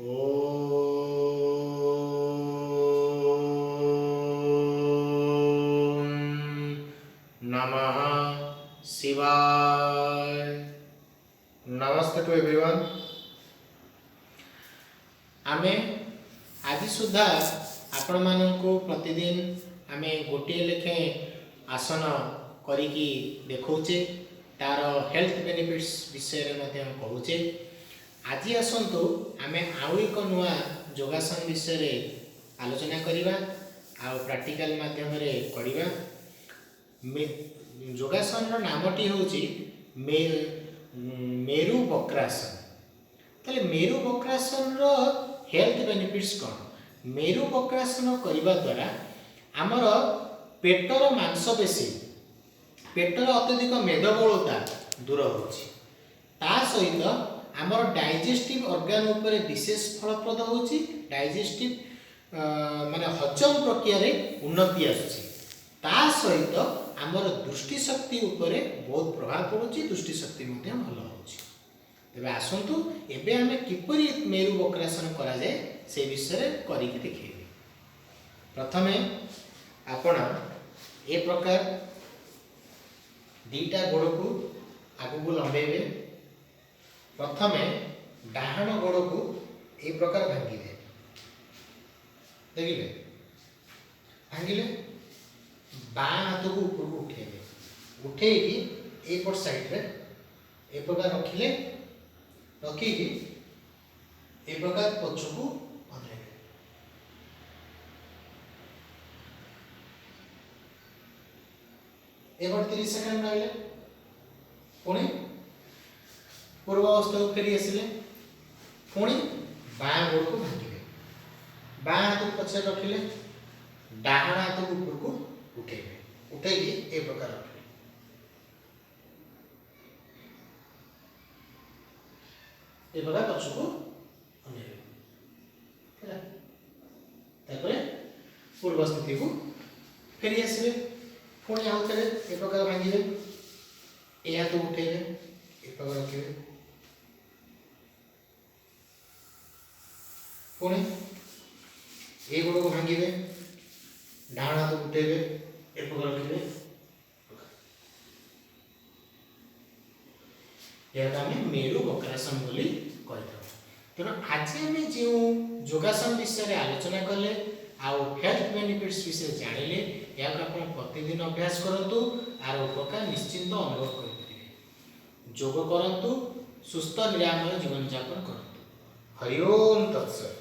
ओम नमः शिवाय। नमस्ते टू एवरीवन। आमे आज सुधा आपण मानकु प्रतिदिन आमे गोटे लेखे आसन करिकी देखौचे, तार हेल्थ बेनिफिट्स विषय रे मध्ये हम कहूचे। आज आसतु आमे आउ एक नुआ योगासन विषय रे आलोचना करिबा आ प्रैक्टिकल माध्यम रे करिबा। योगासन रो नामटी होची मेरु वक्रासन। तले मेरु वक्रासन रो हेल्थ बेनिफिट्स कौन? मेरु वक्रासन करिबा द्वारा आमर पेटर मांसपेशी, पेटर अत्यधिक मेदबहुलता दूर होची। ता सहित आमर डाइजेस्टिव ऑर्गन उपरे विशेष फलप्रद होची। डाइजेस्टिव माने हजम प्रक्रिया रे उन्नति आसुची। ता सहित आमर दृष्टि शक्ति उपरे बहुत प्रभाव पड़ुची। दृष्टि शक्ति मध्ये भल होची। तेबे आसंतु एबे आमे किपरि मेरु वक्रासन करा जाय से विषय करिक देखिबे। प्रथमे आपण ए प्रकार दीटा गोड़ को आगु को लंबेबे। प्रथमे डाहाण गोड़ को ए प्रकार भांगिबे। देखिले भांगिले बाँ हाथ को ऊपर को उठेबे। उठेकी ए पर साइड रे ए प्रकार रखिले, रखिकी ए प्रकार पछकू अनेबे। एबार 30 सेकंड रहले, पुणी पूर्व अवस्था को फेरी आसिले, पुणी बाँ गोड़ को भांगिबे। बाँ हाथ को पछे रखिले, डाहाण हाथ को ऊपर को उठेबे। उठेकी ए प्रकार रखिले, ए प्रकार पछकू अनेबे। हैला तापरे पूर्व स्थिति को फेरी आसिबे। पुणी आउ थे ए प्रकार भांगिबे। ए हाथ उठेबे, ए प्रकार रखिबे। पुणी ए गोड़ को भांगिबे, डाहाण हाथ उठेबे, ए प्रकार रखिबे। यह आम मेरु वक्रासन बोली कहिथाउ। तेणु आज आम जो योगासन विषय आलोचना कले आउ हेल्थ बेनिफिट्स विषय जानिले, या प्रतिदिन अभ्यास करंतु आर उपकार निश्चिंत अनुभव करेंगे। योग करंतु, सुस्थ निरामय जीवन यापन करंतु। हरि ओम तत्सत।